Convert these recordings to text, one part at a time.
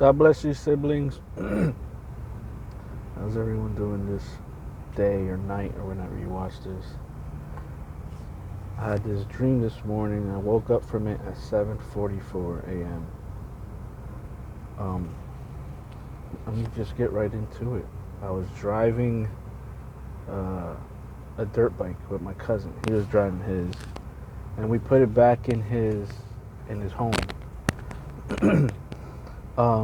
God bless you, siblings. How's everyone doing this day or night or whenever you watch this? I had this dream this morning. I woke up from it at 7:44 a.m. Um, Let me just get right into it. I was driving a dirt bike with my cousin. He was driving his, and we put it back in his home.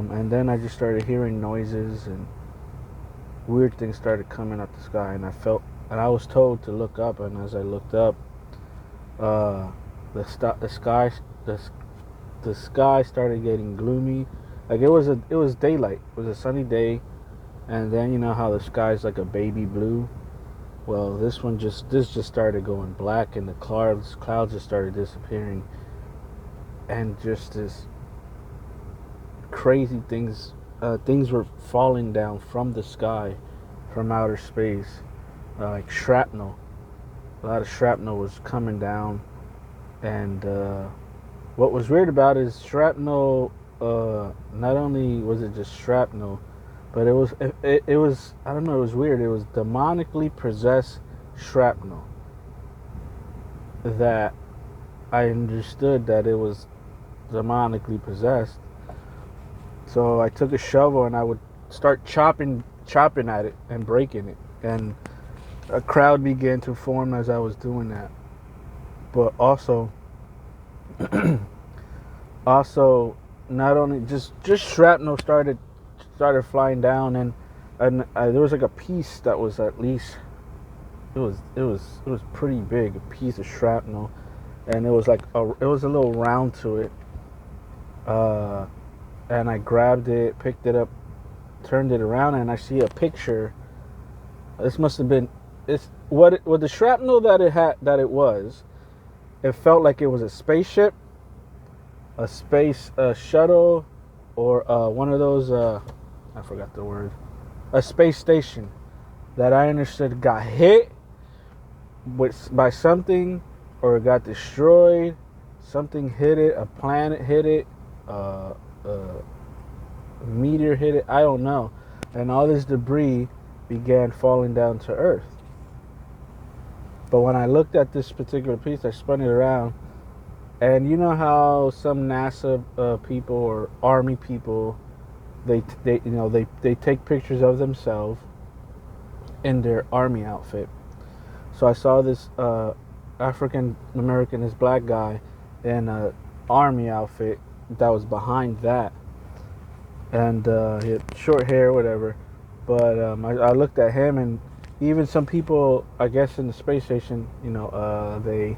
And then I just started hearing noises and weird things started coming up the sky, and I was told to look up, and as I looked up, the sky started getting gloomy. Like it was daylight. It was a sunny day, and then you know how the sky's like a baby blue. Well, this just started going black, and the clouds just started disappearing, and just this crazy things were falling down from the sky, from outer space, like shrapnel. A lot of shrapnel was coming down, and what was weird about it is shrapnel. Not only was it just shrapnel, but it was I don't know. It was weird. It was demonically possessed shrapnel. That I understood that it was demonically possessed. So I took a shovel and I would start chopping at it and breaking it, and a crowd began to form as I was doing that. But also, not only just shrapnel started flying down, and there was like a piece that was at least it was pretty big, a piece of shrapnel, and it was a little round to it. And I grabbed it, picked it up, turned it around, and I see a picture. This must have been with the shrapnel that it was. It felt like it was a spaceship, a space shuttle, or one of those. I forgot the word. A space station that I understood got hit by something, or got destroyed. Something hit it. A planet hit it. Meteor hit it. I don't know. And all this debris began falling down to Earth. But when I looked at this particular piece, I spun it around, and you know how some NASA people or Army people, they take pictures of themselves in their Army outfit. So I saw this African American, this black guy, in an Army outfit that was behind that, and he had short hair, whatever. But I looked at him, and even some people, I guess, in the space station, they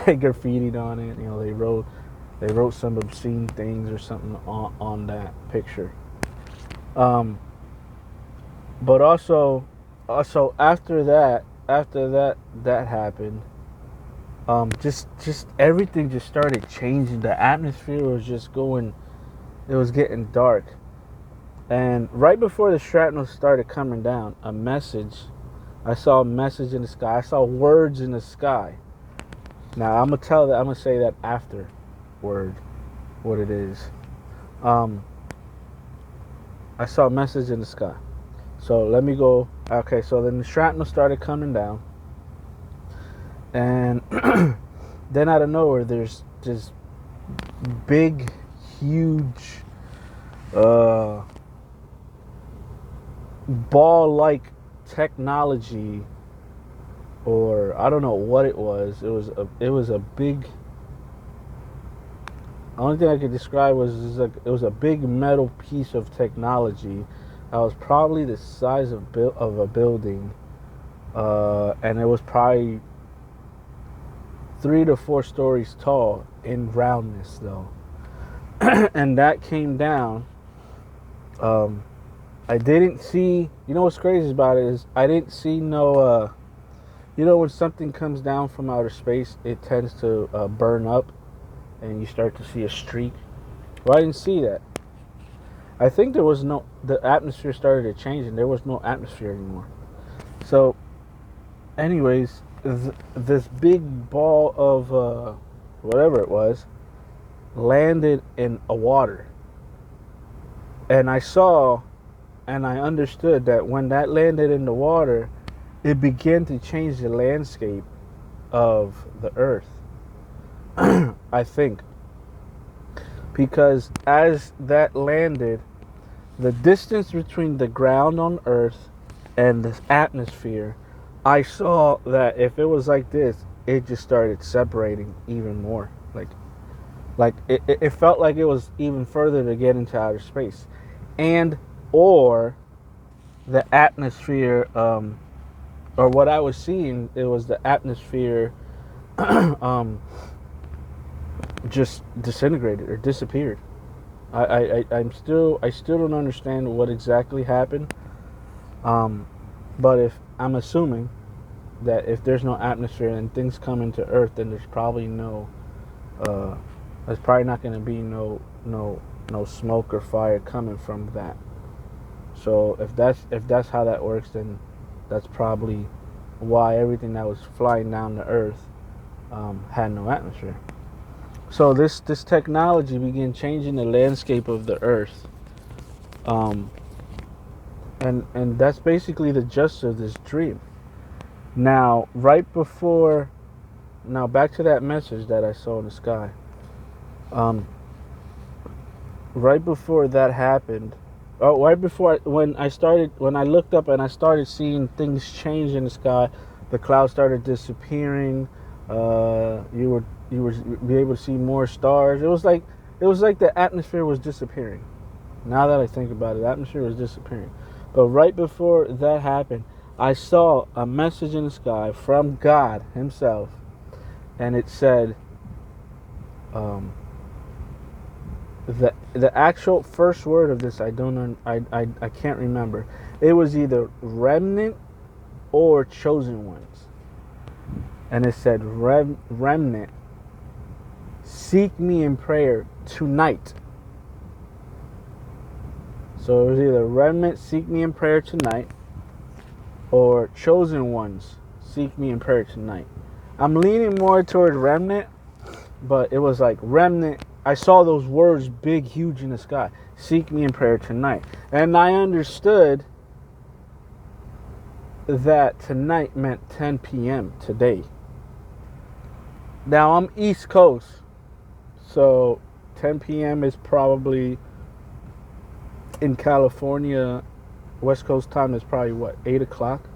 graffitied on it. They wrote some obscene things or something on that picture. But also after that happened, just everything just started changing. The atmosphere was just going. It was getting dark, and right before the shrapnel started coming down, I saw a message in the sky. I saw words in the sky. Now I'm gonna say that afterward, what it is. I saw a message in the sky. So let me go. Okay, so then the shrapnel started coming down, and then out of nowhere, there's this big, huge, ball-like technology, or I don't know what it was. It was a big. The only thing I could describe was it was a big metal piece of technology that was probably the size of a building, and it was probably 3 to 4 stories tall in roundness, though. And that came down. I didn't see. You know what's crazy about it is I didn't see no. When something comes down from outer space, it tends to burn up, and you start to see a streak. Well, I didn't see that. I think the atmosphere started to change, and there was no atmosphere anymore. So, anyways, this big ball of whatever it was landed in a water. And I saw and I understood that when that landed in the water, it began to change the landscape of the earth. I think. Because as that landed, the distance between the ground on earth and this atmosphere, I saw that if it was like this, it just started separating even more. Like it felt like it was even further to get into outer space. And or the atmosphere, or what I was seeing, it was the atmosphere just disintegrated or disappeared. I still don't understand what exactly happened. But if I'm assuming that if there's no atmosphere and things come into Earth, then there's probably there's probably not going to be no smoke or fire coming from that. So if that's how that works, then that's probably why everything that was flying down to Earth had no atmosphere. So this technology began changing the landscape of the Earth, and that's basically the gist of this dream. Now, back to that message that I saw in the sky. Right before that happened, when I looked up and I started seeing things change in the sky, the clouds started disappearing. You would be able to see more stars. It was like the atmosphere was disappearing. Now that I think about it, the atmosphere was disappearing. But right before that happened, I saw a message in the sky from God Himself, and it said, the actual first word of this I can't remember. It was either remnant or chosen ones, and it said remnant, seek me in prayer tonight. So it was either remnant, seek me in prayer tonight, or chosen ones, seek me in prayer tonight. I'm leaning more toward remnant, but it was like remnant. I saw those words big, huge in the sky. Seek me in prayer tonight. And I understood that tonight meant 10 p.m. today. Now I'm East Coast, so 10 p.m. is probably in California. West Coast time is probably what, 8 o'clock,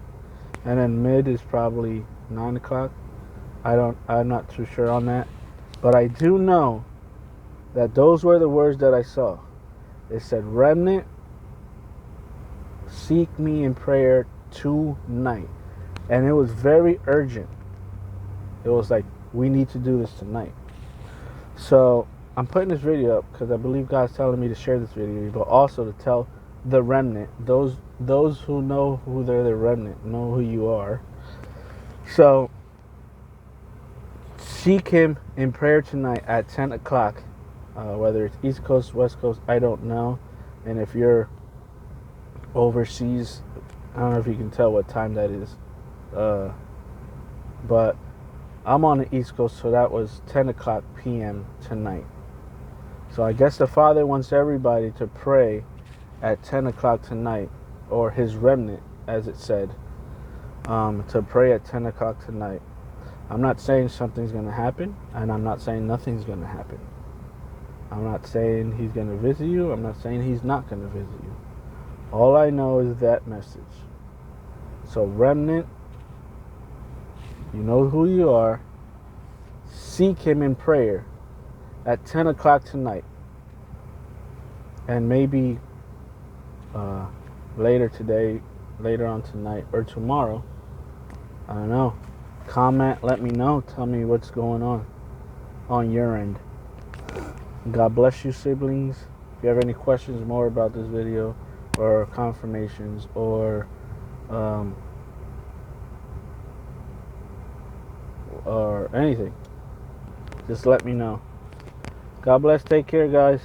and then mid is probably 9 o'clock. I'm not too sure on that, but I do know that those were the words that I saw. It said, remnant, seek me in prayer tonight. And it was very urgent. It was like, we need to do this tonight. So I'm putting this video up because I believe God's telling me to share this video, but also to tell the remnant, those who know who they're the remnant, know who you are. So seek Him in prayer tonight at 10 o'clock. Whether it's East Coast, West Coast, I don't know. And if you're overseas, I don't know if you can tell what time that is. But I'm on the East Coast, so that was 10 o'clock p.m. tonight. So I guess the Father wants everybody to pray at 10 o'clock tonight, or His remnant, as it said, to pray at 10 o'clock tonight. I'm not saying something's going to happen, and I'm not saying nothing's going to happen. I'm not saying He's going to visit you. I'm not saying He's not going to visit you. All I know is that message. So remnant, you know who you are. Seek Him in prayer at 10 o'clock tonight. And maybe later today, later on tonight, or tomorrow. I don't know. Comment, let me know. Tell me what's going on your end. God bless you, siblings. If you have any questions more about this video, or confirmations, or anything, just let me know. God bless. Take care, guys.